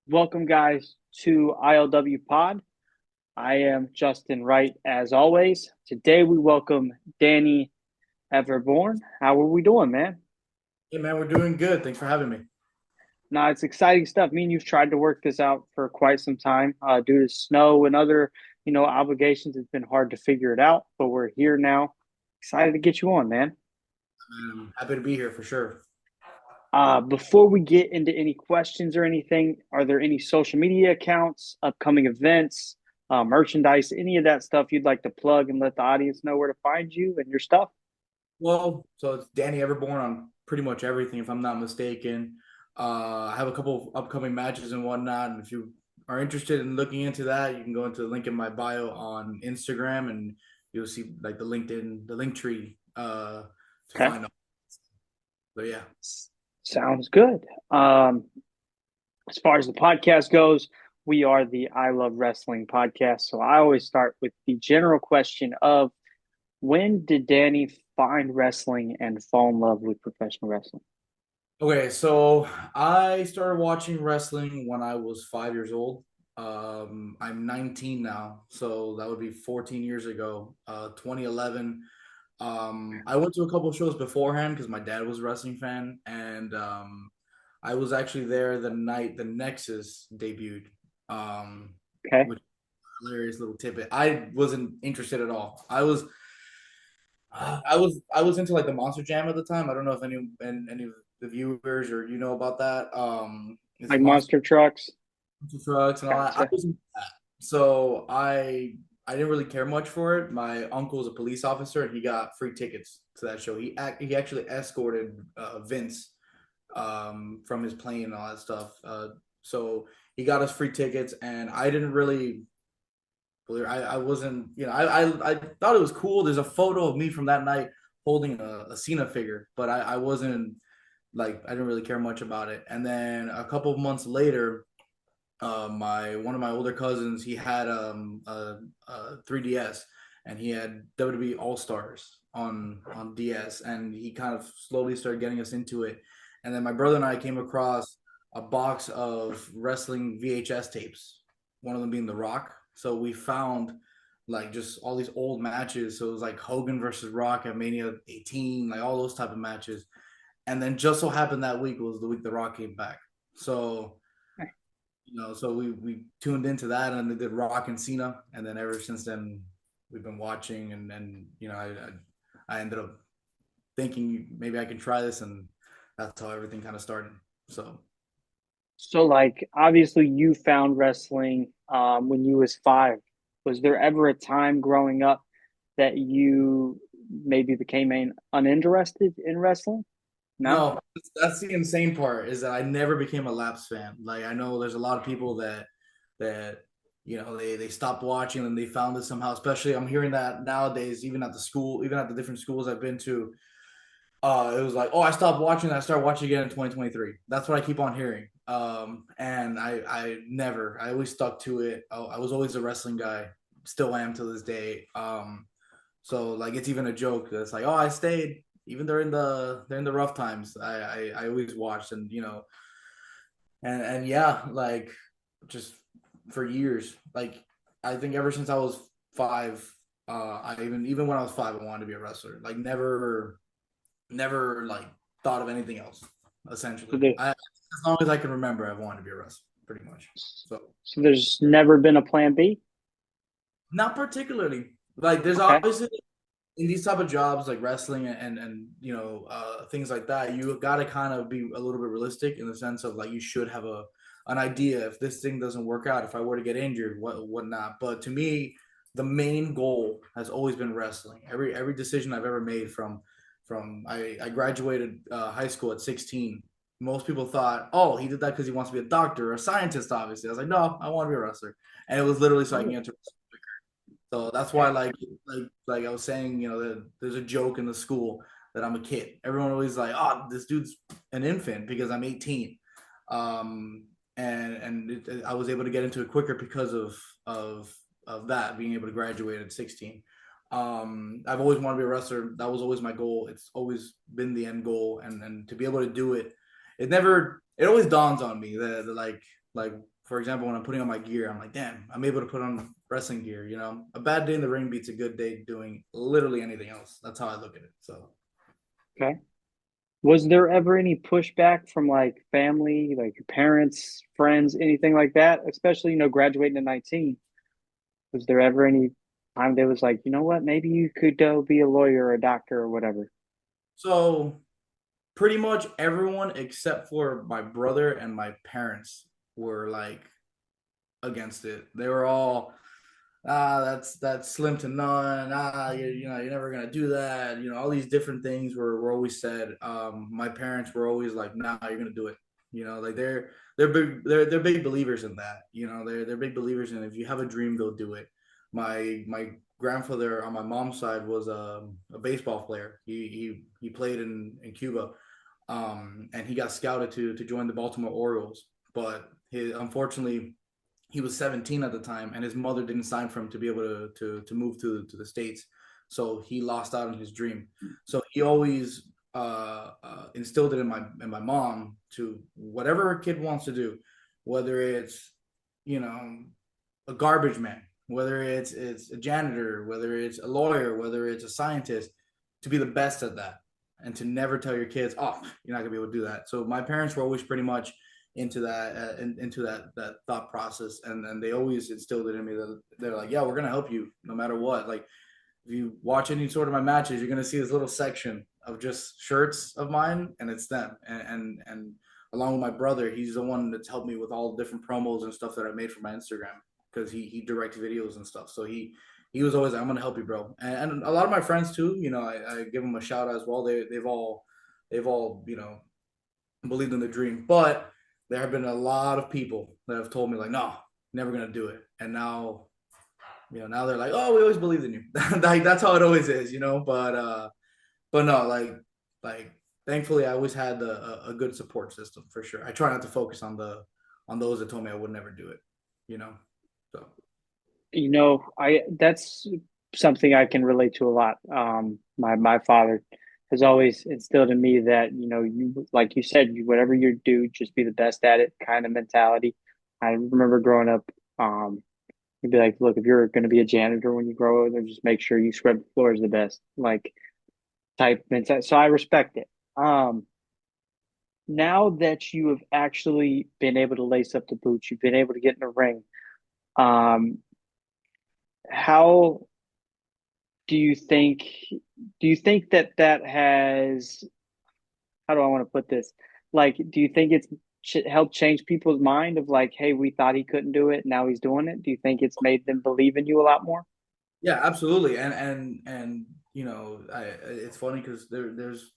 Welcome, guys, to ILWPOD. I am Justin Wright, as always. Today, we welcome Danny Everbourne. How are we doing, man? Hey man, we're doing good. Thanks for having me. Now, it's exciting stuff. Me and you've tried to work this out for quite some time. Due to snow and other, obligations, it's been hard to figure it out, but we're here now. Excited to get you on, man. I'm happy to be here for sure. Before we get into any questions or anything, are there any social media accounts, upcoming events, merchandise, any of that stuff you'd like to plug and let the audience know where to find you and your stuff? So it's Danny Everbourne on pretty much everything, if I'm not mistaken. I have a couple upcoming matches and whatnot, and if you are interested in looking into that, you can go into the link in my bio on Instagram, and you'll see like the link tree to Okay. find out. So yeah. Sounds good. As far as the podcast goes, we are the I Love Wrestling podcast. So I always start with the general question of when did Danny find wrestling and fall in love with professional wrestling? Okay, so I started watching wrestling when I was 5 years old. I'm 19 now, so that would be 14 years ago, 2011. I went to a couple of shows beforehand because my dad was a wrestling fan, and I was actually there the night the Nexus debuted. Okay. Which hilarious little tidbit. I wasn't interested at all. I was into like the Monster Jam at the time. I don't know if any of the viewers or you know about that. It's Like Monster monster trucks? trucks and all that. I Gotcha. was into that. So I didn't really care much for it. My uncle was a police officer and he got free tickets to that show. He actually escorted Vince from his plane and all that stuff. So he got us free tickets, and I didn't really I wasn't, I thought it was cool. There's a photo of me from that night holding a Cena figure, but I wasn't like, I didn't really care much about it. And then a couple of months later, my one of my older cousins, he had a 3DS, and he had WWE All Stars on DS, and he kind of slowly started getting us into it. And then my brother and I came across a box of wrestling VHS tapes, one of them being The Rock. So we found like just all these old matches. So it was like Hogan versus Rock at Mania 18, like all those type of matches. And then just so happened that week was the week The Rock came back. So so we tuned into that, and they did Rock and Cena, and then ever since then we've been watching, and I ended up thinking maybe I can try this, and that's how everything kind of started. So So, like, obviously, you found wrestling when you was 5. Was there ever a time growing up that you maybe became uninterested in wrestling? No. no, that's the insane part, is that I never became a Laps fan. Like, I know there's a lot of people that they stopped watching and they found it somehow. Especially I'm hearing that nowadays, even at the different schools I've been to. It was like, oh, I stopped watching. I started watching again in 2023. That's what I keep on hearing. And I always stuck to it. I was always a wrestling guy, still am to this day. So like, it's even a joke that's like, oh, I stayed even during the rough times. I always watched, and and yeah, like, just for years. Like, I think ever since I was 5, I even when I was 5, I wanted to be a wrestler. Like, never like thought of anything else. So, Essentially, as long as I can remember, I wanted to be a wrestler, pretty much. So so there's never been a plan B? not particularly. Like, there's Okay. obviously in these type of jobs like wrestling and things like that, you got to kind of be a little bit realistic in the sense of like, you should have a an idea if this thing doesn't work out, if I were to get injured, whatnot. But to me, the main goal has always been wrestling. Every decision I've ever made, from I graduated high school at 16. Most people thought, oh, he did that because he wants to be a doctor or a scientist. Obviously, I was like, no, I want to be a wrestler, and it was literally so I can get to. So that's why, like I was saying, there's a joke in the school that I'm a kid. Everyone always like, oh, this dude's an infant because I'm 18. I was able to get into it quicker because of that, being able to graduate at 16. I've always wanted to be a wrestler. That was always my goal. It's always been the end goal, and to be able to do it, it always dawns on me that like for example, when I'm putting on my gear, I'm like, damn, I'm able to put on wrestling gear. A bad day in the ring beats a good day doing literally anything else. That's how I look at it. So Okay. Was there ever any pushback from like family, like your parents, friends, anything like that? Especially, graduating at 19. Was there ever any time there was like, you know what, maybe you could go be a lawyer or a doctor or whatever? so pretty much everyone except for my brother and my parents were like against it. They were all, that's slim to none. You're never gonna do that. All these different things were always said. My parents were always like, nah, you're gonna do it. Like they're big believers in that. They're big believers in, if you have a dream, they'll do it. My grandfather on my mom's side was a baseball player. He played in Cuba, and he got scouted to join the Baltimore Orioles. But unfortunately, he was 17 at the time, and his mother didn't sign for him to be able to move to the states. So he lost out on his dream. So he always instilled it in my mom to, whatever a kid wants to do, whether it's you know a garbage man, whether it's a janitor, whether it's a lawyer, whether it's a scientist, to be the best at that, and to never tell your kids, oh, you're not gonna be able to do that. So my parents were always pretty much into that thought process, and they always instilled it in me that they're like, yeah, we're gonna help you no matter what. Like, if you watch any sort of my matches, you're gonna see this little section of just shirts of mine, and it's them. And along with my brother, he's the one that's helped me with all the different promos and stuff that I made for my Instagram, because he directs videos and stuff. So he was always like, I'm gonna help you, bro. And a lot of my friends too, I give them a shout out as well. They've all believed in the dream. But there have been a lot of people that have told me like, no, never gonna do it. And now they're like, oh, we always believed in you. Like, that's how it always is. But no, like thankfully I always had a good support system for sure. I try not to focus on those that told me I would never do it. You know, so I that's something I can relate to a lot. My father has always instilled in me that, you like you said, whatever you do, just be the best at it kind of mentality. I remember growing up, he'd be like, look, if you're going to be a janitor when you grow up, then just make sure you scrub the floors the best, like type mentality. So I respect it. Now that you have actually been able to lace up the boots, you've been able to get in the ring. Um, how do you think do you think that has, how do I want to put this? Like, do you think it's helped change people's mind of like, hey, we thought he couldn't do it, now he's doing it? Do you think it's made them believe in you a lot more? yeah, absolutely. And it's funny because there's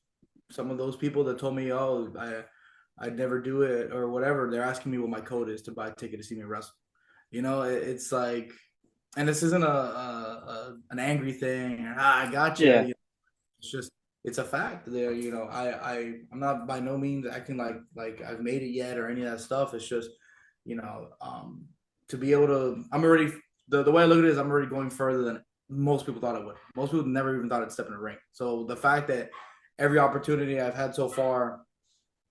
some of those people that told me, oh, I'd never do it or whatever. They're asking me what my code is to buy a ticket to see me wrestle. It's like, and this isn't an angry thing. I got you. Yeah, It's just, it's a fact. There, I'm not by no means acting like I've made it yet or any of that stuff. It's just, you know, um, to be able to. I'm already, the way I look at it is, I'm already going further than most people thought I would. Most people never even thought I'd step in a ring. So the fact that every opportunity I've had so far,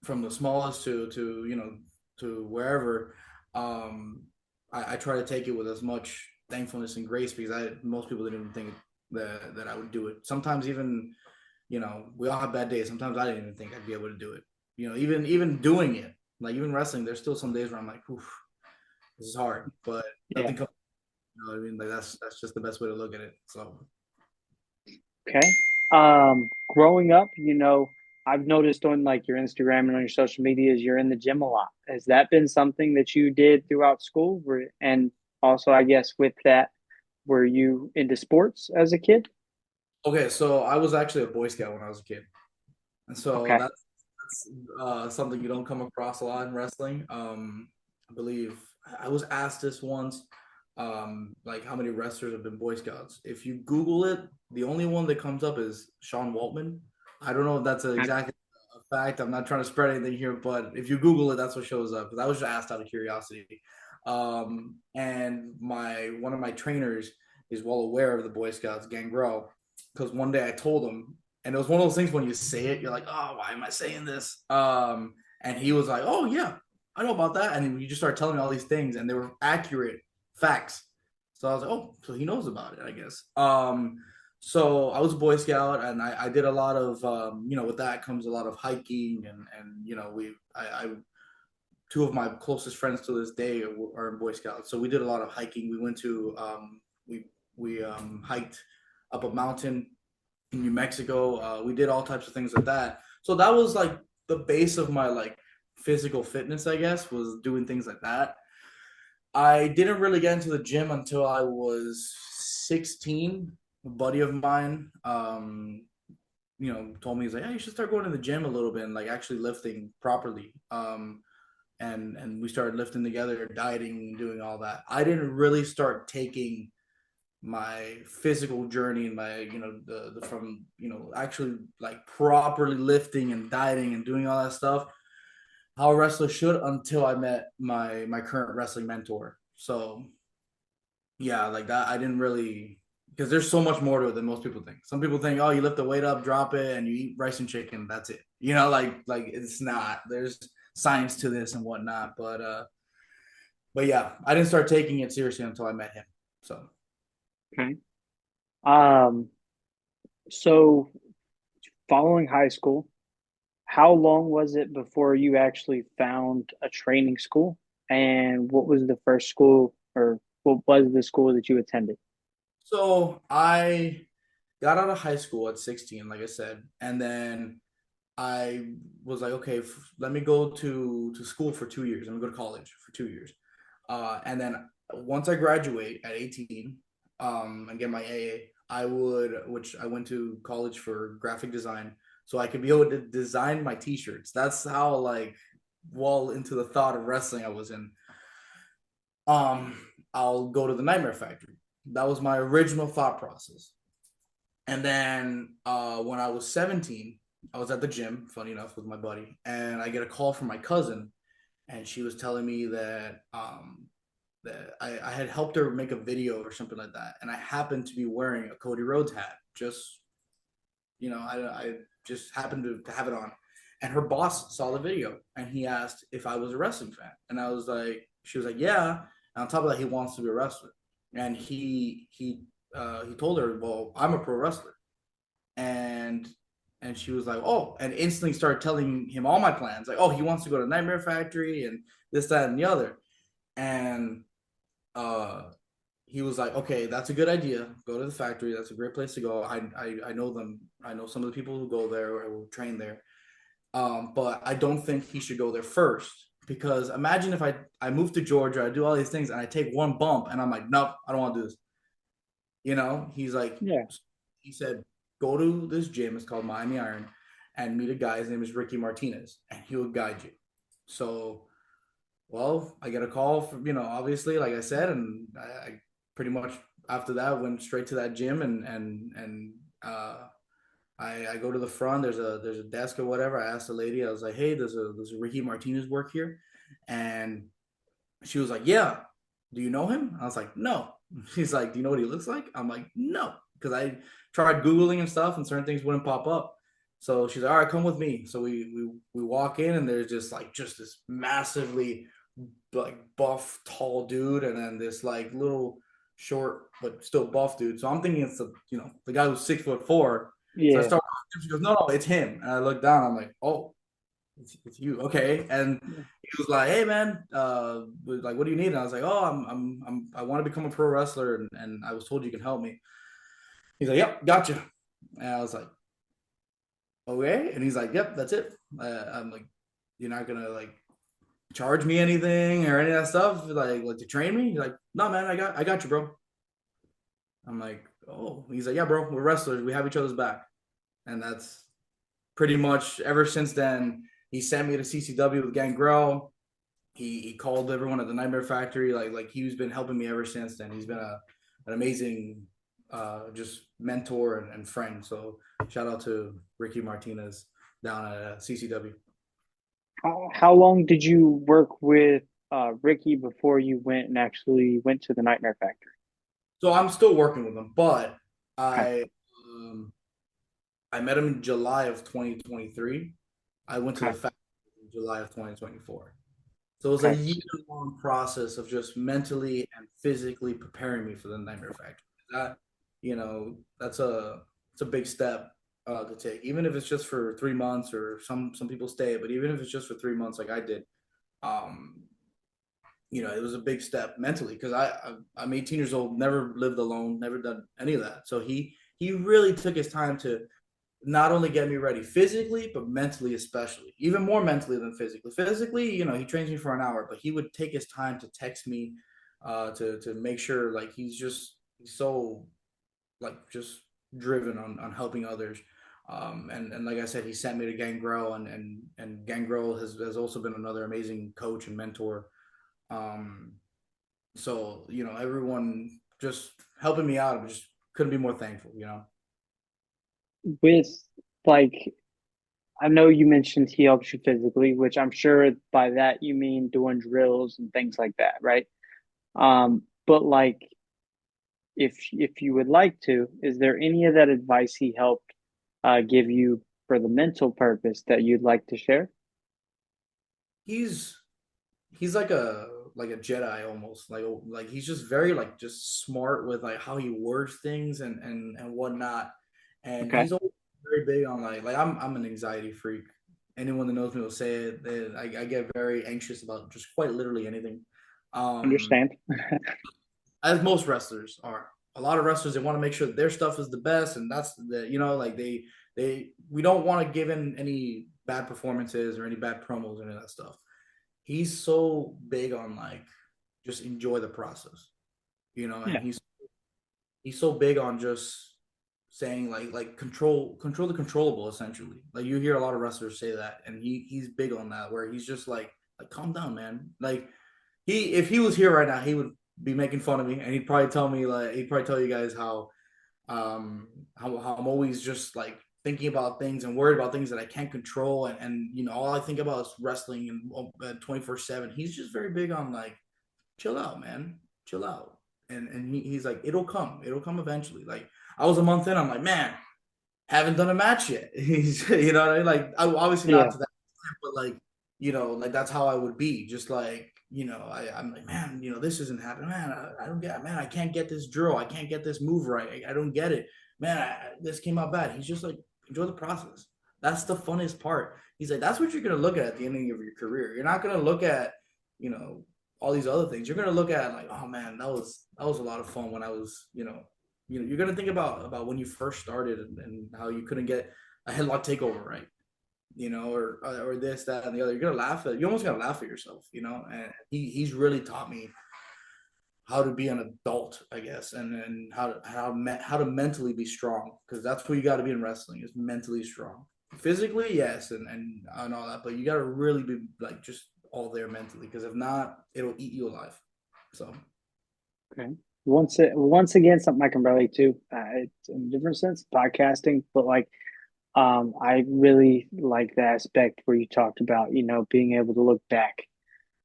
from the smallest to wherever, um, I try to take it with as much thankfulness and grace, because most people didn't even think that I would do it. Sometimes even, we all have bad days. Sometimes I didn't even think I'd be able to do it. Even doing it, like even wrestling, there's still some days where I'm like, oof, this is hard, but yeah. nothing comes. You know what I mean? Like, that's just the best way to look at it. So Okay. Growing up, I've noticed on like your Instagram and on your social medias, you're in the gym a lot. Has that been something that you did throughout school? And also, I guess with that, were you into sports as a kid? okay, so I was actually a Boy Scout when I was a kid, and so Okay. that's something you don't come across a lot in wrestling. I believe I was asked this once, like how many wrestlers have been Boy Scouts. If you Google it, the only one that comes up is Sean Waltman. I don't know if that's exactly a fact. I'm not trying to spread anything here, but if you Google it, that's what shows up. Because I was just asked out of curiosity. And my one of my trainers is well aware of the Boy Scouts, Gangrel, because one day I told him, and it was one of those things when you say it, you're like, oh, why am I saying this? And he was like, oh yeah, I know about that. And then you just started telling me all these things, and they were accurate facts. So I was like, oh, so he knows about it, I guess. So I was a Boy Scout, and I did a lot of, with that comes a lot of hiking, and I two of my closest friends to this day are in Boy Scouts. So we did a lot of hiking. We went to, we hiked up a mountain in New Mexico. We did all types of things like that. So that was like the base of my like physical fitness, I guess, was doing things like that. I didn't really get into the gym until I was 16. A buddy of mine, told me, he's like, "Hey, you should start going to the gym a little bit and like actually lifting properly." And we started lifting together, dieting, doing all that. I didn't really start taking my physical journey and my the from actually like properly lifting and dieting and doing all that stuff how a wrestler should until I met my current wrestling mentor. So yeah, like that, I didn't really, because there's so much more to it than most people think. Some people think, oh, you lift the weight up, drop it, and you eat rice and chicken, that's it. Like it's not. There's science to this and whatnot. But yeah, I didn't start taking it seriously until I met him. So Okay. Um, so following high school, how long was it before you actually found a training school? And what was the first school, or what was the school that you attended? so I got out of high school at 16, like I said, and then I was like, okay, let me go to school for 2 years. I'm gonna go to college for 2 years, and then once I graduate at 18, and get my AA, which I went to college for graphic design, so I could be able to design my T-shirts. That's how like well into the thought of wrestling I was in. Um, I'll go to the Nightmare Factory. That was my original thought process. And then when I was 17, I was at the gym, funny enough, with my buddy, and I get a call from my cousin, and she was telling me that I had helped her make a video or something like that, and I happened to be wearing a Cody Rhodes hat. Just I just happened to have it on, and her boss saw the video, and he asked if I was a wrestling fan, and I was like, she was like, yeah. And on top of that, he wants to be a wrestler, and he told her, well, I'm a pro wrestler, and she was like, oh, and instantly started telling him all my plans, like, oh, he wants to go to Nightmare Factory and this, that, and the other, and uh he was like, okay, that's a good idea, go to the factory, that's a great place to go. I know them, I know some of the people who go there or will train there, but I don't think he should go there first, because imagine if I move to Georgia, I do all these things, and I take one bump, and I'm like, nope, I don't want to do this. He's like, Yeah. he said, go to this gym. It's called Miami Iron, and meet a guy. His name is Ricky Martinez, and he will guide you. So, well, I get a call from, obviously, like I said, and I pretty much after that went straight to that gym, and I go to the front. There's a desk or whatever. I asked the lady. I was like, hey, there's a Ricky Martinez work here, and she was like, yeah. Do you know him? I was like, no. She's like, do you know what he looks like? I'm like, no, because I tried Googling and stuff, and certain things wouldn't pop up. So she's like, all right, come with me. So we walk in, and there's just this massively like buff, tall dude, and then this like little short but still buff dude. So I'm thinking it's the guy who's 6'4". So I Yeah. start. She goes, no, it's him. And I look down. I'm like, oh, it's you, okay? And he was like, hey man, like, what do you need? And I was like, oh, I want to become a pro wrestler, and I was told you can help me. He's like, yep, gotcha. And I was like, okay. And he's like, yep, that's it. I'm like, you're not gonna like charge me anything or any of that stuff, like to train me? He's like, no man, I got you, bro. I'm like, oh. He's like, yeah, bro, we're wrestlers, we have each other's back. And that's pretty much ever since then. He sent me to CCW with Gangrel. He called everyone at the Nightmare Factory. Like he's been helping me ever since then. He's been an amazing just mentor and friend. So shout out to Ricky Martinez down at CCW. How long did you work with Ricky before you went and actually went to the Nightmare Factory? So I'm still working with him, but Okay. I um, I met him in July of 2023. I went to the Okay. factory in July of 2024. So it was a Okay. year-long process of just mentally and physically preparing me for the Nightmare Factory. That, that's it's a big step to take, even if it's just for 3 months, or some people stay, but even if it's just for 3 months, like I did, um, it was a big step mentally because I'm 18 years old, never lived alone, never done any of that. So he really took his time to not only get me ready physically, but mentally, especially even more mentally than physically. Physically, he trains me for an hour, but he would take his time to text me, to make sure, like, he's so, like, just driven on helping others. And like I said, he sent me to Gangrel, and Gangrel has also been another amazing coach and mentor. Um, so everyone just helping me out. I just couldn't be more thankful. With like, I know you mentioned he helps you physically, which I'm sure by that you mean doing drills and things like that, right? But like, if you would like to, is there any of that advice he helped give you for the mental purpose that you'd like to share? He's he's like a Jedi almost. Like he's just very, like, just smart with, like, how he words things and whatnot. And Okay, he's always very big on, like I'm an anxiety freak. Anyone that knows me will say it. That I get very anxious about just quite literally anything. Um, understand. as most wrestlers are. A lot of wrestlers, they want to make sure that their stuff is the best, and that's like they we don't want to give in any bad performances or any bad promos or any of that stuff. He's so big on, like, just enjoy the process, and Yeah, he's so big on just saying, like control the controllable, essentially. Like, you hear a lot of wrestlers say that, and he's big on that, where he's just like calm down, man. Like, if he was here right now, he would be making fun of me, and he'd probably tell you guys how I'm always just, like, thinking about things and worried about things that I can't control, and all I think about is wrestling and 24/7. He's just very big on, like, chill out, man, chill out, and he's like, it'll come eventually. Like, I was a month in, I'm like, man, haven't done a match yet. He's, what I mean? Like, I obviously not yeah, to that, but, like, like, that's how I would be. Just like, I'm like, man, this isn't happening, man. I don't get, man. I can't get this drill. I can't get this move right. I don't get it, man. This came out bad. He's just like, enjoy the process. That's the funnest part. He's like, that's what you're gonna look at the ending of your career. You're not gonna look at, you know, all these other things. You're gonna look at, like, oh man, that was a lot of fun when I was, you're gonna think about when you first started, and how you couldn't get a headlock takeover right, or this, that, and the other. You're gonna laugh at, you almost gotta laugh at yourself, and he's really taught me how to be an adult, I guess, and how to mentally be strong, because that's what you got to be in wrestling, is mentally strong. Physically, yes, and all that, but you got to really be, like, just all there mentally, because if not, it'll eat you alive. So okay. Once again, something I can relate to. It's in a different sense, podcasting, but like, I really like the aspect where you talked about, being able to look back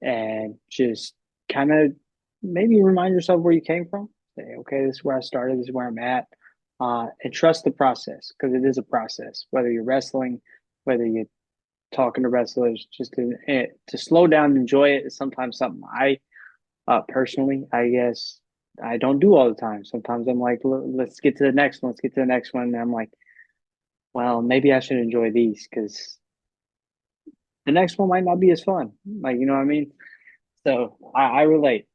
and just kind of maybe remind yourself where you came from. Say, okay, this is where I started, this is where I'm at, and trust the process because it is a process. Whether you're wrestling, whether you're talking to wrestlers, just to slow down and enjoy it is sometimes something I personally, I guess I don't do all the time. Sometimes I'm like, let's get to the next one, let's get to the next one, and I'm like, well, maybe I should enjoy these because the next one might not be as fun. Like, you know what I mean? So I relate.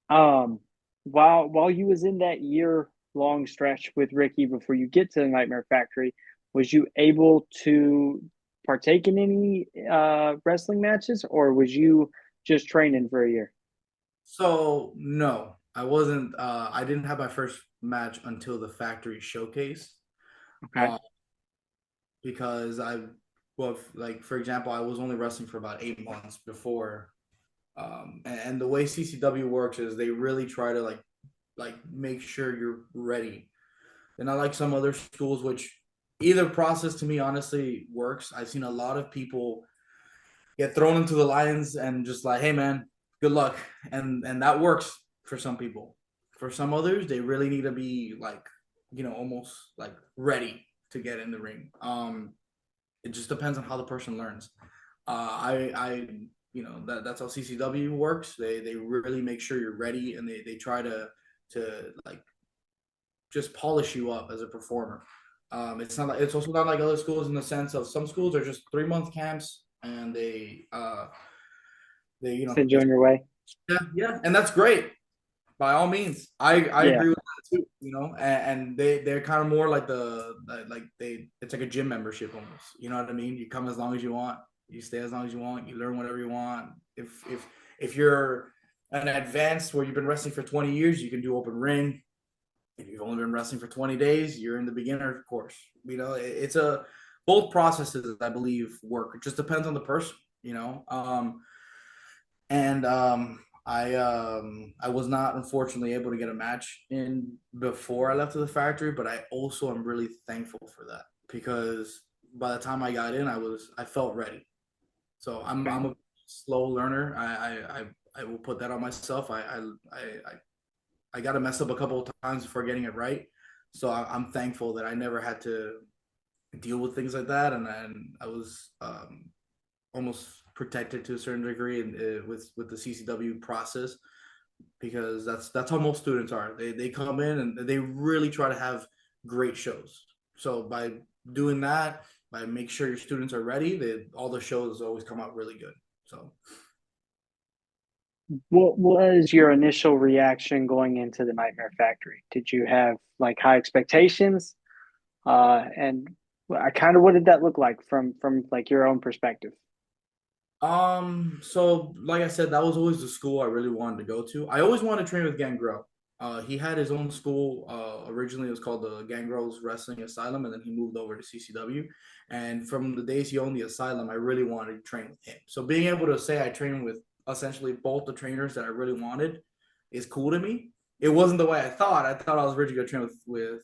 Um, while you was in that year long stretch with Ricky before you get to the Nightmare Factory, was you able to partake in any wrestling matches, or was you just training for a year? so no, I wasn't. I didn't have my first match until the factory showcase. Okay. Uh, because well, like, for example, I was only wrestling for about 8 months before. And the way CCW works is they really try to, like make sure you're ready. And not like some other schools, which either process to me honestly works. I've seen a lot of people get thrown into the lions and just like, hey man, good luck, and that works for some people. For some others, they really need to be, like, almost like ready to get in the ring. It just depends on how the person learns. I that's how CCW works. They really make sure you're ready, and they try to like just polish you up as a performer. It's also not like other schools in the sense of some schools are just 3 month camps, and they Send you on your way. yeah, and that's great by all means. I Yeah. agree with that too. And they're kind of more like it's like a gym membership almost. You know what I mean? You come as long as you want, you stay as long as you want, you learn whatever you want. If you're an advanced where you've been wrestling for 20 years, you can do open ring. If you've only been wrestling for 20 days, you're in the beginner course. It's a both processes, I believe, work. It just depends on the person, and I was not unfortunately able to get a match in before I left to the factory, but I also am really thankful for that because by the time I got in, I felt ready. So I'm Okay. a slow learner. I will put that on myself. I got to mess up a couple of times before getting it right. So I'm thankful that I never had to deal with things like that, and I was almost protected to a certain degree with the CCW process because that's how most students are. They come in and they really try to have great shows. So by doing that, by make sure your students are ready, all the shows always come out really good. So What was your initial reaction going into the Nightmare Factory? Did you have like high expectations? And I kind of what did that look like from like your own perspective? So like I said, that was always the school I really wanted to go to. I always wanted to train with Gangrel. He had his own school. Originally, it was called the Gangrel's Wrestling Asylum, and then he moved over to CCW. And from the days he owned the asylum, I really wanted to train with him. So being able to say I trained with essentially both the trainers that I really wanted is cool to me. It wasn't the way I thought. I thought I was originally going to train with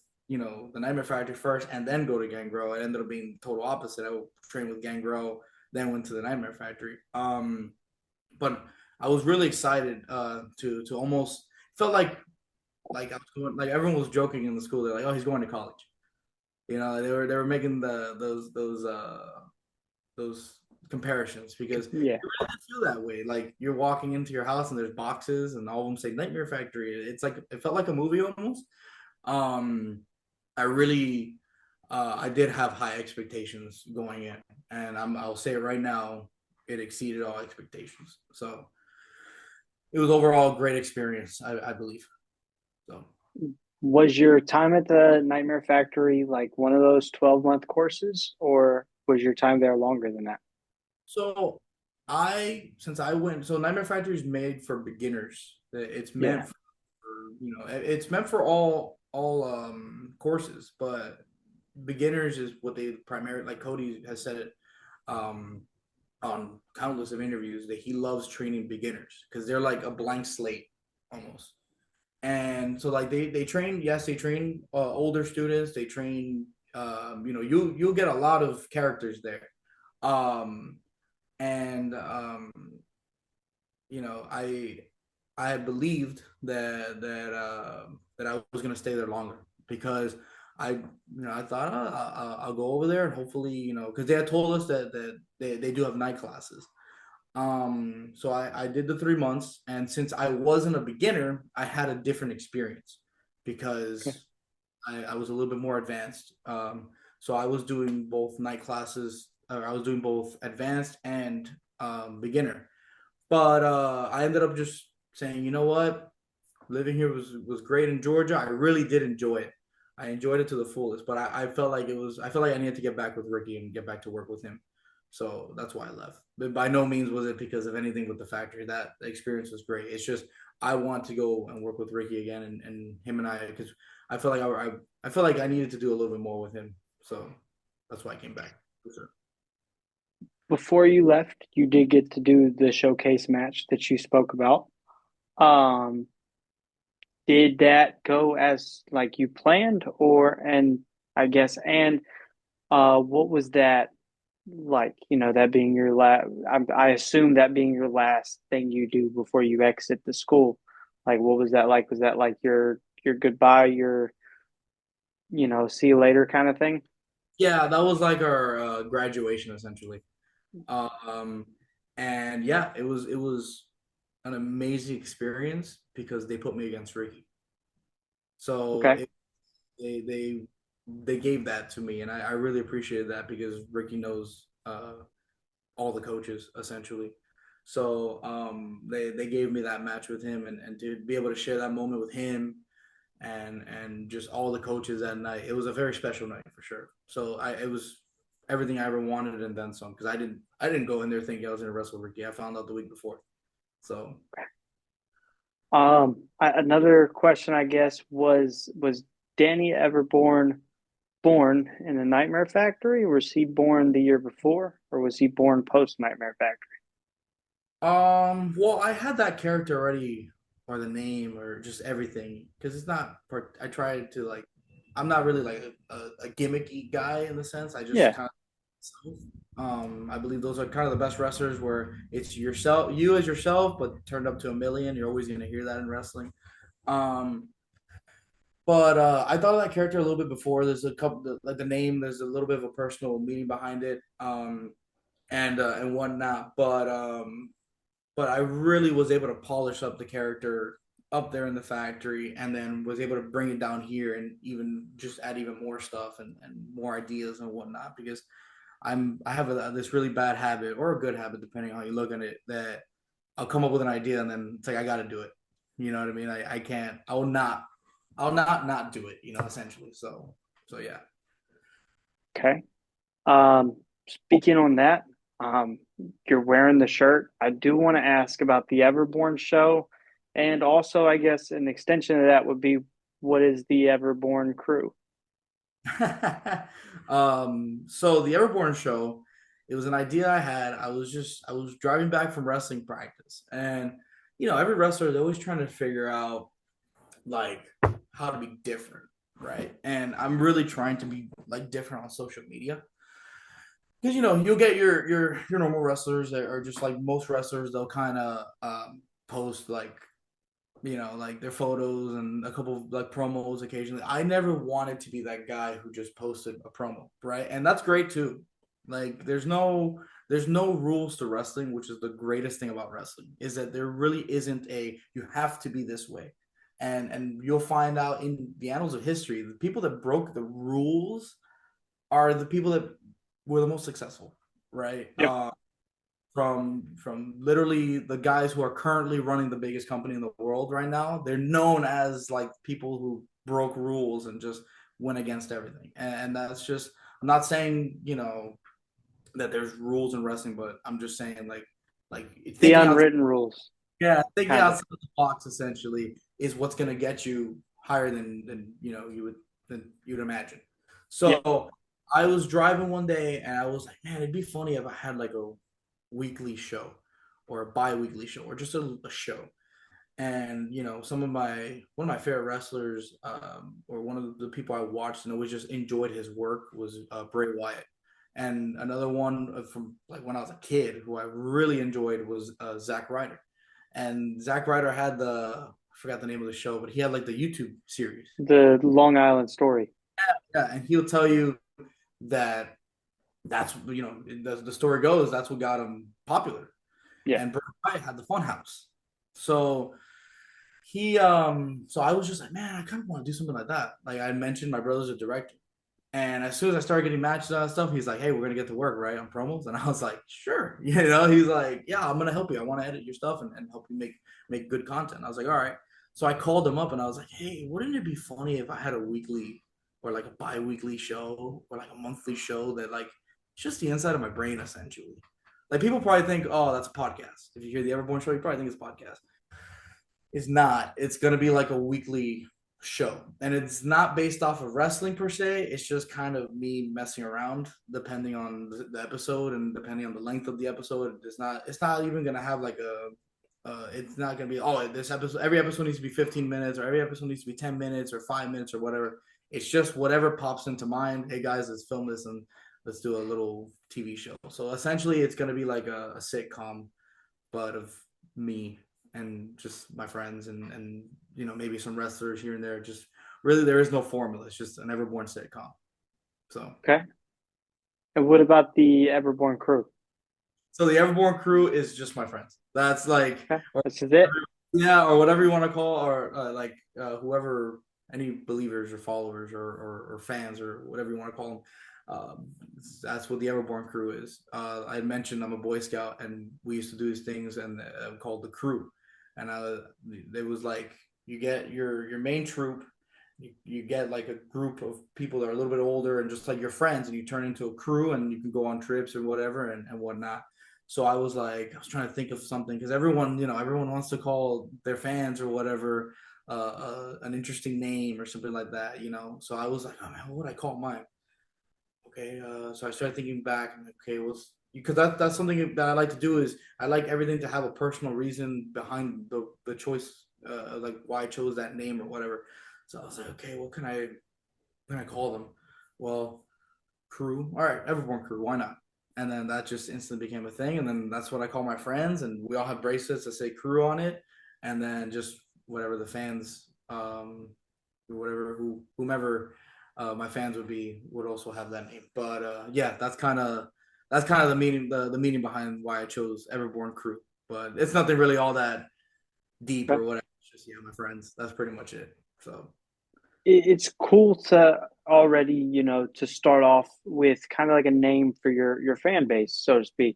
the Nightmare Factory first, and then go to Gangrel. It ended up being total opposite. I would train with Gangrel, then went to the Nightmare Factory. But I was really excited to almost felt like I was going like everyone was joking in the school. They're like, "Oh, he's going to college." They were making those comparisons because Yeah. you really did feel that way. Like you're walking into your house and there's boxes and all of them say Nightmare Factory. It's like it felt like a movie almost. Um, I really I did have high expectations going in, and I'll say it right now, it exceeded all expectations. So it was overall a great experience, I believe. So Was your time at the Nightmare Factory like one of those 12-month courses, or was your time there longer than that? so since I went, so Nightmare Factory is made for beginners. It's meant Yeah. for it's meant for all courses, but beginners is what they primarily, like Cody has said it um on countless of interviews, that he loves training beginners because they're like a blank slate almost. And so like they train, yes, they train older students, they train you'll get a lot of characters there. um and you know i I believed that I was going to stay there longer because I thought, I'll go over there and hopefully, because they had told us that they do have night classes. So I did the 3 months, and since I wasn't a beginner, I had a different experience Okay. because I was a little bit more advanced. So I was doing both night classes, or I was doing both advanced and beginner. But I ended up just saying, you know what, living here was great in Georgia. I really did enjoy it. I enjoyed it to the fullest, but I felt like I felt like I needed to get back with Ricky and get back to work with him. So that's why I left. But by no means was it because of anything with the factory. That experience was great. It's just I want to go and work with Ricky again, and him and I, because I feel like I feel like I needed to do a little bit more with him. So that's why I came back. For sure. Before you left, you did get to do the showcase match that you spoke about. Um, did that go as like you planned, or and I guess and what was that like? That being your last. I assume that being your last thing you do before you exit the school. Like, what was that like? Was that like your goodbye, your see you later kind of thing? Yeah, that was like our graduation essentially. Um, And yeah, it was an amazing experience because they put me against Ricky. So Okay. they gave that to me, and I really appreciated that because Ricky knows all the coaches essentially. So they gave me that match with him, and to be able to share that moment with him and just all the coaches that night, it was a very special night for sure. So it was everything I ever wanted and then some because I didn't go in there thinking I was gonna wrestle Ricky. I found out the week before. So Another question, I guess, was Danny Everbourne born in the Nightmare Factory? Was he born the year before, or was he born post Nightmare Factory? well, I had that character already, or the name, or just everything, because it's not. I tried to like. I'm not really like a gimmicky guy in the sense. I just Yeah. kind of. I believe those are kind of the best wrestlers where it's yourself, you as yourself, but turned up to a million. You're always going to hear that in wrestling. Um, but I thought of that character a little bit before. There's a couple, like the name. There's a little bit of a personal meaning behind it, and whatnot. But I really was able to polish up the character up there in the factory and then was able to bring it down here and even just add even more stuff and more ideas and whatnot because I have this really bad habit or a good habit depending on how you look at it that I'll come up with an idea and then it's like I got to do it. You know what I mean? I can't. I'll not do it. Essentially. So yeah. Okay. Speaking on that, um, you're wearing the shirt. I do want to ask about the Everborn show, and also, I guess, an extension of that would be what is the Everborn crew? So the Everborn show, it was an idea I had. I was driving back from wrestling practice, and every wrestler is always trying to figure out like how to be different, right? And I'm really trying to be like different on social media because you'll get your normal wrestlers that are just like most wrestlers. They'll kind of post like their photos and a couple of, like promos occasionally. I never wanted to be that guy who just posted a promo, right? And that's great too. Like there's no rules to wrestling, which is the greatest thing about wrestling is that there really isn't a you have to be this way. And you'll find out in the annals of history, the people that broke the rules are the people that were the most successful, right? Yep. From literally the guys who are currently running the biggest company in the world right now. They're known as like people who broke rules and just went against everything. And that's just I'm not saying, that there's rules in wrestling, but I'm just saying like The thinking outside unwritten rules, thinking kind of. outside the box essentially is what's gonna get you higher than you'd imagine. Yep. So I was driving one day and I was like, man, it'd be funny if I had like a weekly show or a bi-weekly show or just a show. And some of my one of my favorite wrestlers, or one of the people I watched and always just enjoyed his work was Bray Wyatt. And another one from like when I was a kid who I really enjoyed was Zack Ryder. And Zack Ryder had I forgot the name of the show, but he had like the YouTube series. The Long Island story. Yeah, and he'll tell you that that's the story goes that's what got him popular. Yeah. And Bray Wyatt had the Funhouse. So so I was just like, man, I kind of want to do something like that. Like I mentioned, my brother's a director. And as soon as I started getting matches and stuff, he's like, hey, we're gonna get to work, right? On promos. And I was like, sure. He's like, yeah, I'm gonna help you. I want to edit your stuff and help you make good content. I was like, all right. So I called him up and I was like, hey, wouldn't it be funny if I had a weekly or like a bi-weekly show or like a monthly show that like it's just the inside of my brain essentially. Like people probably think, oh, that's a podcast. If you hear the Everborn show, you probably think it's a podcast. It's not. It's gonna be like a weekly show, and it's not based off of wrestling per se. It's just kind of me messing around, depending on the episode and depending on the length of the episode. It's not. It's not even gonna have like a. It's not gonna be this episode. Every episode needs to be 15 minutes, or every episode needs to be 10 minutes, or 5 minutes, or whatever. It's just whatever pops into mind. Hey guys, let's film this and let's do a little TV show. So essentially, it's gonna be like a sitcom, but of me and just my friends and maybe some wrestlers here and there. Just really there is no formula. It's just an Everborn sitcom. So Okay. And what about the Everborn crew? So the Everborn crew is just my friends. That's like, Okay, or, this is it. yeah, or whatever you want to call, or whoever, any believers or followers or fans or whatever you want to call them. Um, that's what the Everborn crew is. I mentioned I'm a Boy Scout, and we used to do these things and called the crew, and it was like you get your main troop, you get like a group of people that are a little bit older and just like your friends, and you turn into a crew, and you can go on trips or whatever and whatnot. So I was like, I was trying to think of something because everyone wants to call their fans or whatever an interesting name or something like that. So I was like, oh man, what would I call mine? Okay, so I started thinking back. I'm like, okay, well, because that's something that I like to do is I like everything to have a personal reason behind the choice, like why I chose that name or whatever. So I was like, okay, what can I call them? Well, crew. All right, Everborn crew. Why not? And then that just instantly became a thing. And then that's what I call my friends. And we all have bracelets that say crew on it. And then just whatever the fans, whomever my fans would also have that name. But yeah, that's kind of the meaning behind why I chose Everborn crew. But it's nothing really all that deep Okay. or whatever. It's just my friends. That's pretty much it. So It's cool to already, to start off with kind of like a name for your fan base, so to speak.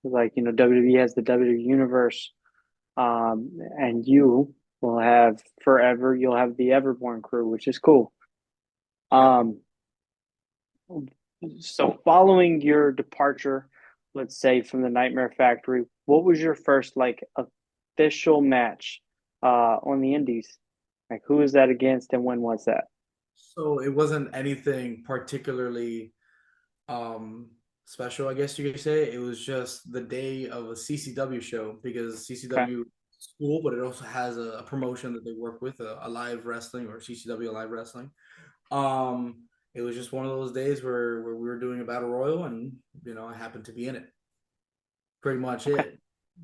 Like, WWE has the WWE Universe, and you will have forever, you'll have the Everborn crew, which is cool. yep. Um, so following your departure, let's say from the Nightmare Factory, what was your first like official match on the Indies? Like who was that against and when was that? So it wasn't anything particularly special, I guess you could say. It was just the day of a CCW show because Okay. CCW is cool, but it also has a promotion that they work with, a live wrestling or CCW live wrestling. It was just one of those days where we were doing a battle royal, and I happened to be in it. Pretty much Okay. it.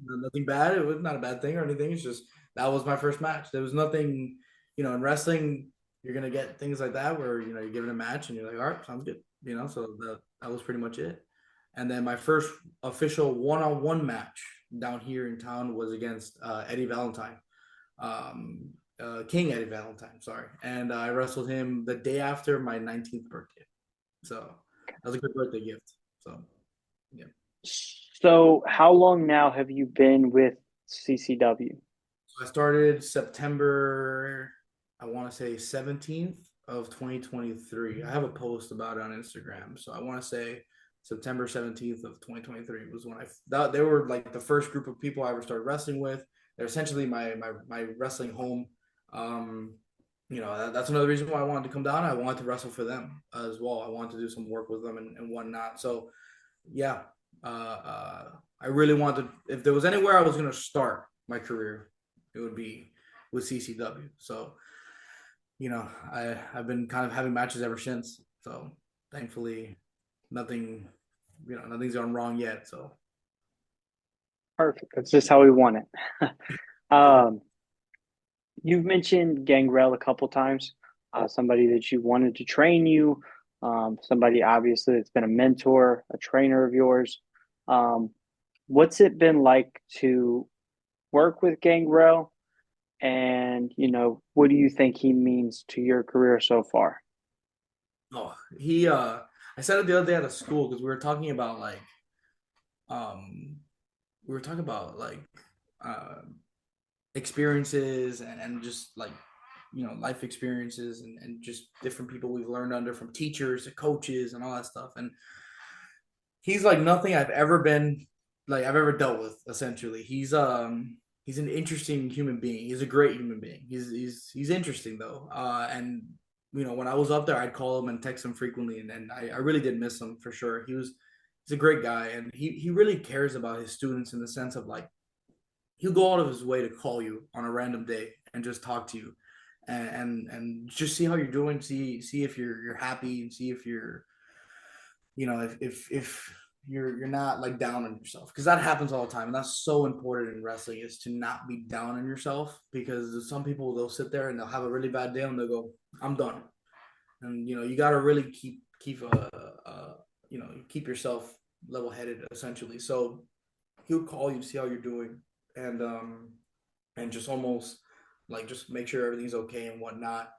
Nothing bad. It was not a bad thing or anything. It's just that was my first match. There was nothing, in wrestling. You're gonna get things like that where you're given a match and you're like, all right, sounds good. So that was pretty much it. And then my first official one-on-one match down here in town was against Eddie Valentine, King Eddie Valentine. Sorry, and I wrestled him the day after my 19th birthday. So that was a good birthday gift. So yeah. So how long now have you been with CCW? I started September, I want to say 17th of 2023. I have a post about it on Instagram. So I want to say September 17th of 2023 was when they were like the first group of people I ever started wrestling with. They're essentially my wrestling home. Um, that's another reason why I wanted to come down. I wanted to wrestle for them as well. I wanted to do some work with them and whatnot. So yeah, I really wanted. If there was anywhere I was going to start my career, it would be with CCW. So I've been kind of having matches ever since. So thankfully, nothing nothing's gone wrong yet. So Perfect. That's just how we want it. Um, you've mentioned Gangrel a couple times, somebody that you wanted to train you, somebody obviously that's been a mentor, a trainer of yours. Um, what's it been like to work with Gangrel? And, what do you think he means to your career so far? oh, I said it the other day at a school because um we were talking about like uh experiences and just like life experiences and just different people we've learned under from teachers to coaches and all that stuff. And he's like nothing I've ever dealt with. Essentially, he's an interesting human being. He's a great human being. He's interesting though. And when I was up there, I'd call him and text him frequently, and I really did miss him for sure. He's a great guy, and he really cares about his students in the sense of like he'll go out of his way to call you on a random day and just talk to you and just see how you're doing, see if you're happy, and see if you're if you're not like down on yourself, because that happens all the time, and that's so important in wrestling, is to not be down on yourself, because some people, they'll sit there and they'll have a really bad day and they'll go, I'm done. And you got to really keep keep yourself level headed essentially. So he'll call you to see how you're doing, and just almost like just make sure everything's okay and whatnot.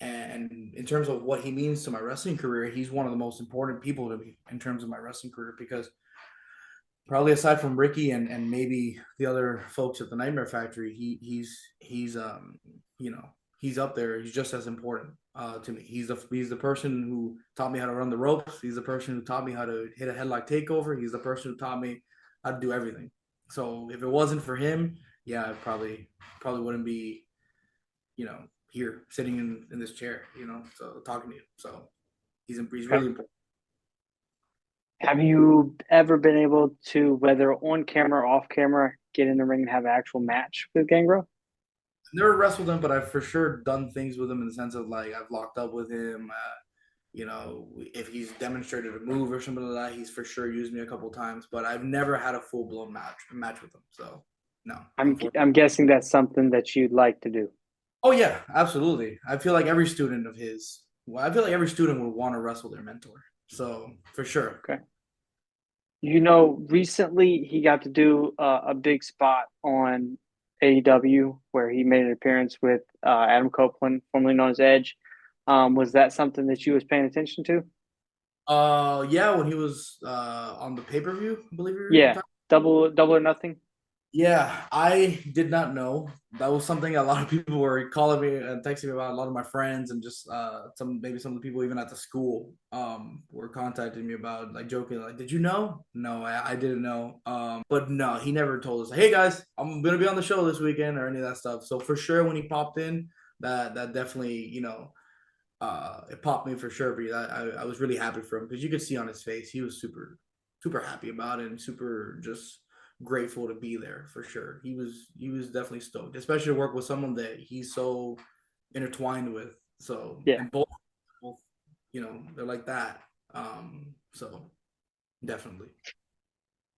And in terms of what he means to my wrestling career, he's one of the most important people to me in terms of my wrestling career, because probably aside from Ricky and maybe the other folks at the Nightmare Factory, he's you know, he's up there. He's just as important to me. He's the person who taught me how to run the ropes. He's the person who taught me how to hit a headlock takeover. He's the person who taught me how to do everything. So if it wasn't for him, yeah, I probably wouldn't be, here sitting in this chair, so talking to you. So he's Okay. really important. Have you ever been able to, whether on camera or off camera, get in the ring and have an actual match with Gangrel? Never wrestled him, but I've for sure done things with him in the sense of like I've locked up with him. If he's demonstrated a move or something like that, he's for sure used me a couple times. But I've never had a full blown match with him. So no, unfortunately. I'm guessing that's something that you'd like to do. Oh yeah, absolutely. I feel like every student of his. Well, I feel like every student would want to wrestle their mentor. So for sure. Okay. Recently he got to do a big spot on AEW where he made an appearance with Adam Copeland, formerly known as Edge. Was that something that you was paying attention to? Yeah, when he was on the pay per view, I believe you were Yeah, talking. double or nothing. Yeah, I did not know. That was something a lot of people were calling me and texting me about. A lot of my friends and just some of the people even at the school were contacting me about, like, joking, like, did you know? No, I didn't know. But no, he never told us, hey guys, I'm gonna be on the show this weekend or any of that stuff. So for sure, when he popped in, that definitely, it popped me for sure. Because I was really happy for him, because you could see on his face he was super super happy about it and super just grateful to be there for sure. He was definitely stoked, especially to work with someone that he's so intertwined with. So Yeah. and both they're like that. So definitely.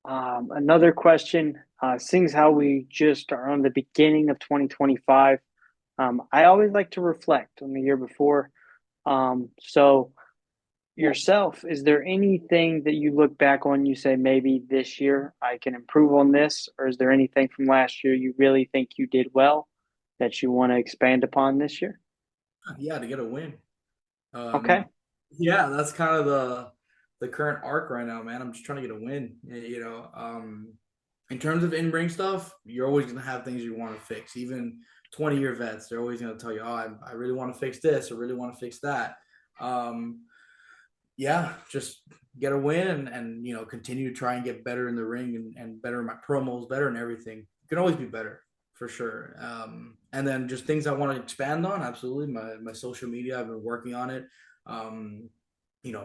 Another question, seeing as how we just are on the beginning of 2025, I always like to reflect on the year before. So yourself, is there anything that you look back on, you say maybe this year I can improve on this, or is there anything from last year you really think you did well that you want to expand upon this year? Yeah, to get a win. Okay. Yeah, that's kind of the current arc right now, man. I'm just trying to get a win. In terms of in-ring stuff, you're always gonna have things you want to fix. Even 20-year vets, they're always gonna tell you, "Oh, I really want to fix this, or really want to fix that." Um, yeah, just get a win and continue to try and get better in the ring and better in my promos, better in everything. You can always be better for sure. And then just things I want to expand on. Absolutely, my social media. I've been working on it. Um,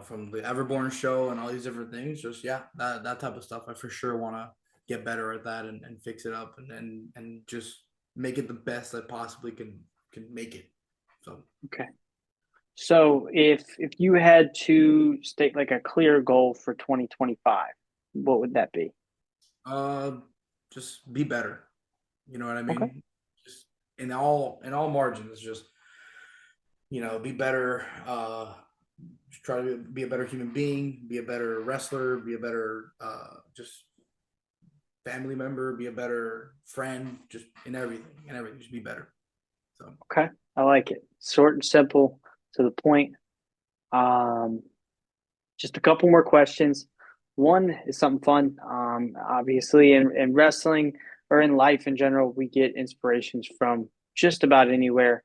from the Everbourne show and all these different things. Just yeah, that type of stuff. I for sure want to get better at that and fix it up and just make it the best I possibly can make it. So Okay. So if you had to state like a clear goal for 2025, what would that be? uh, just be better. You know what I Okay. mean? Just in all margins, just be better. Try to be a better human being, be a better wrestler, be a better just family member, be a better friend, just in everything, just be better. So Okay. I like it. Short and simple, to the point. Um, just a couple more questions. One is something fun. Obviously, in wrestling or in life in general, we get inspirations from just about anywhere.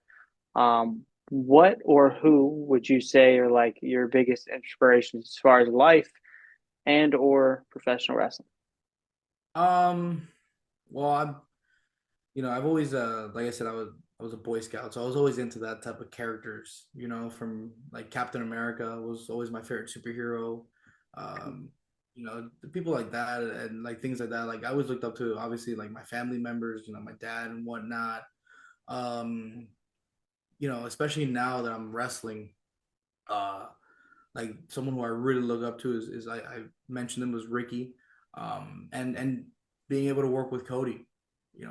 What or who would you say are like your biggest inspirations as far as life and or professional wrestling? um, well, I've always like I said, I was a Boy Scout, so I was always into that type of characters. From like Captain America was always my favorite superhero. Um, the people like that and like things like that. Like I always looked up to, obviously, like my family members, my dad and whatnot. Um, especially now that I'm wrestling, uh, like someone who I really look up to is I mentioned him was Ricky, and being able to work with Cody.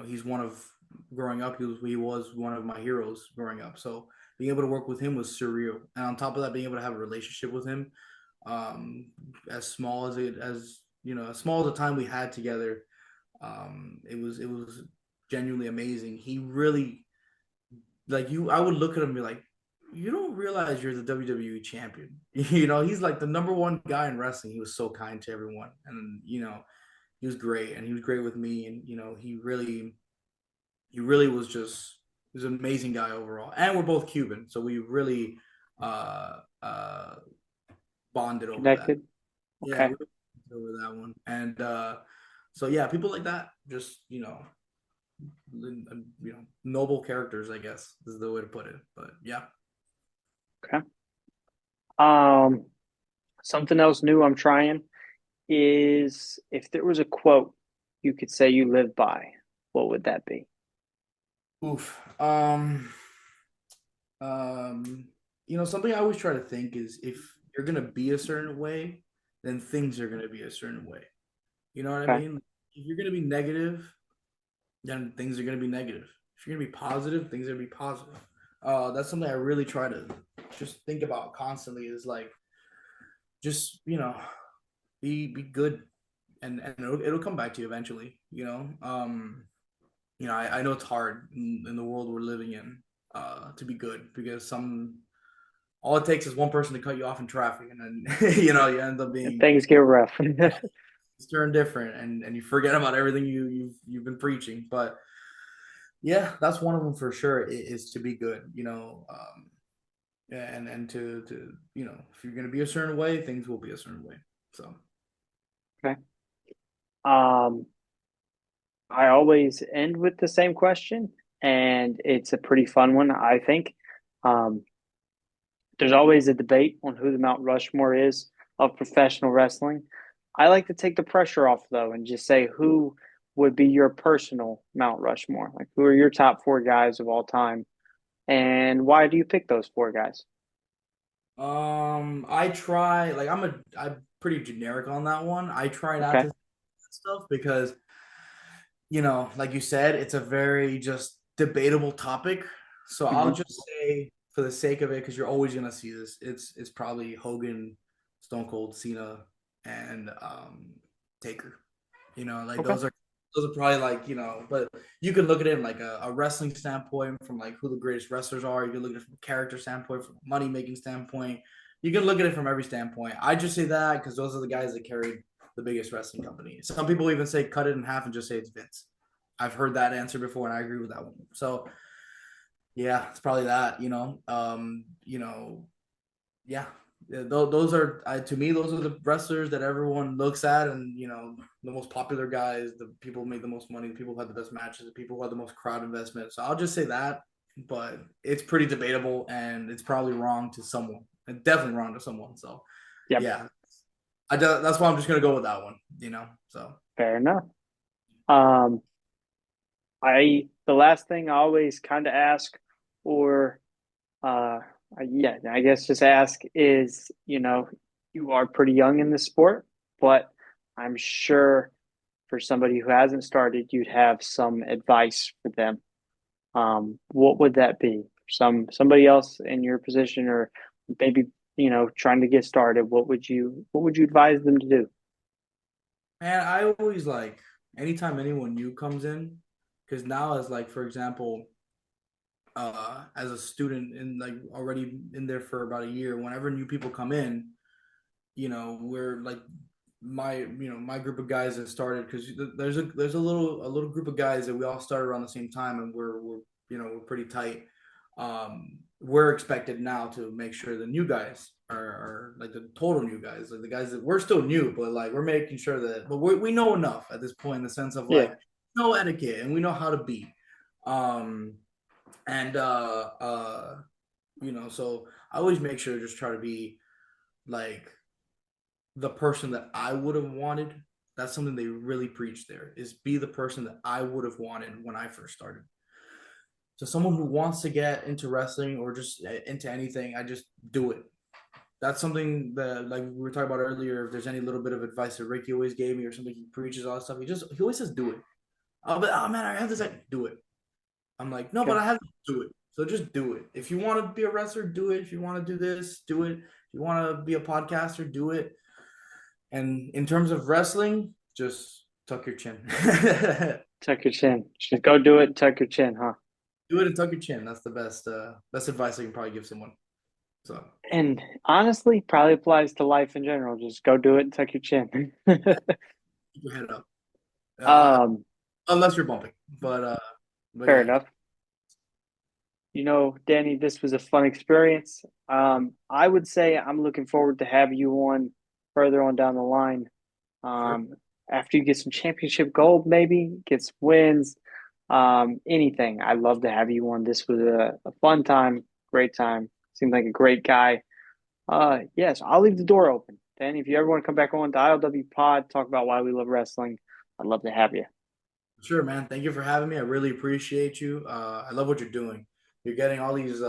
He's one of growing up. He was one of my heroes growing up. So being able to work with him was surreal, and on top of that, being able to have a relationship with him, as small as the time we had together. It was genuinely amazing. He really like you. I would look at him and be like, you don't realize you're the WWE champion. He's like the number one guy in wrestling. He was so kind to everyone, and he was great, and he was great with me, and he really was just he was an amazing guy overall. And we're both Cuban, so we really uh uh bonded over that. Connected. Yeah, we Okay. really bonded over that one. And so yeah, people like that, just noble characters, I guess is the way to put it. But yeah. Okay. Um, Something else new I'm trying is if there was a quote you could say you live by, what would that be? Oof. Um, something I always try to think is if you're gonna be a certain way, then things are gonna be a certain way. You know what I Okay. mean? If you're gonna be negative, then things are gonna be negative. If you're gonna be positive, things are gonna be positive. That's something I really try to just think about constantly. Is like just be good, and it'll come back to you eventually. I know it's hard in the world we're living in to be good because all it takes is one person to cut you off in traffic, and then you end up And being things get rough. it's turned different, and you forget about everything you've been preaching. But yeah, that's one of them for sure. Is to be good, and to if you're gonna be a certain way, things will be a certain way. So Okay. Um, I always end with the same question, and it's a pretty fun one, I think. Um, there's always a debate on who the Mount Rushmore is of professional wrestling. I like to take the pressure off though and just say who would be your personal Mount Rushmore? Like who are your top four guys of all time? And why do you pick those four guys? I try like I'm pretty generic on that one. I try not Okay. to say stuff because like you said, it's a very just debatable topic. So I'll Hmm. just say, for the sake of it, because you're always gonna see this, it's probably Hogan, Stone Cold, Cena, and Taker. Like Okay. those are probably like but you can look at it in like a wrestling standpoint, from like who the greatest wrestlers are. You can look at it from a character standpoint, from a money making standpoint. You can look at it from every standpoint. I just say that because those are the guys that carried the biggest wrestling company. Some people even say cut it in half and just say it's Vince. I've heard that answer before, and I agree with that one. So yeah, it's probably that. Yeah, those are to me those are the wrestlers that everyone looks at, and the most popular guys, the people who make the most money, the people who have the best matches, the people who have the most crowd investment. So I'll just say that, but it's pretty debatable, and it's probably wrong to someone, and definitely wrong to someone. So Yep. yeah, that's why I'm just gonna go with that one. So Fair enough. Um, the last thing I always kind of ask, or uh, yeah, I guess just ask is, you are pretty young in the sport, but I'm sure for somebody who hasn't started, you'd have some advice for them. What would that be? Somebody else in your position, or maybe trying to get started. What would you advise them to do? and I always like anytime anyone new comes in, because now as like for example, as a student and like already in there for about a year, whenever new people come in, we're like my group of guys that started, because there's a little group of guys that we all started around the same time, and we're pretty tight. We're expected now to make sure the new guys are like the total new guys, like the guys that we're still new, but like we're making sure that, but we know enough at this point in the sense of Yeah. like no etiquette, and we know how to be. Um, and so I always make sure to just try to be like the person that I would have wanted. That's something they really preach there, is be the person that I would have wanted when I first started. So someone who wants to get into wrestling or just into anything, I just do it. That's something that, like we were talking about earlier, if there's any little bit of advice that Ricky always gave me or something he preaches all that stuff, he always says do it. Oh man, I have this, like, do it. I'm like, no, but Okay. I have to do it. So just do it. If you want to be a wrestler, do it. If you want to do this, do it. If you want to be a podcaster, do it. And in terms of wrestling, just tuck your chin. Tuck your chin. Just go do it. Tuck your chin, huh? Do it and tuck your chin. That's the best advice I can probably give someone. So And honestly, probably applies to life in general. Just go do it and tuck your chin. keep your head up. Uh, um, unless you're bumping. But Fair yeah, enough. Danny, this was a fun experience. I would say I'm looking forward to have you on further on down the line. sure. Um, After you get some championship gold, maybe get some wins, anything. I'd love to have you on. This was a fun time, great time. Seemed like a great guy. Yes, I'll leave the door open. Danny, if you ever want to come back on to ILW Pod, talk about why we love wrestling, I'd love to have you. Sure, man. Thank you for having me. I really appreciate you. I love what you're doing. You're getting all these,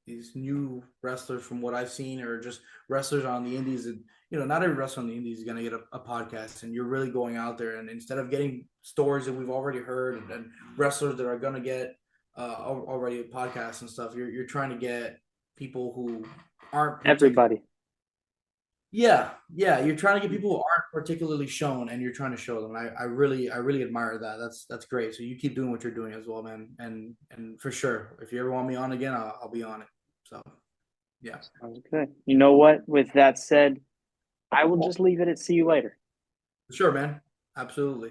these new wrestlers from what I've seen, or just wrestlers on the indies. And not every wrestler on the indies is gonna get a podcast. And you're really going out there, and instead of getting stories that we've already heard, and wrestlers that are gonna get already podcasts and stuff, you're trying to get people who aren't particular. Everybody. Yeah, yeah. You're trying to get people who aren't particularly shown, and you're trying to show them. I really admire that. That's great. So you keep doing what you're doing as well, man. And for sure, if you ever want me on again, I'll be on it. So yeah, Sounds good. You know what? With that said, I will just leave it at see you later. for sure, man. Absolutely.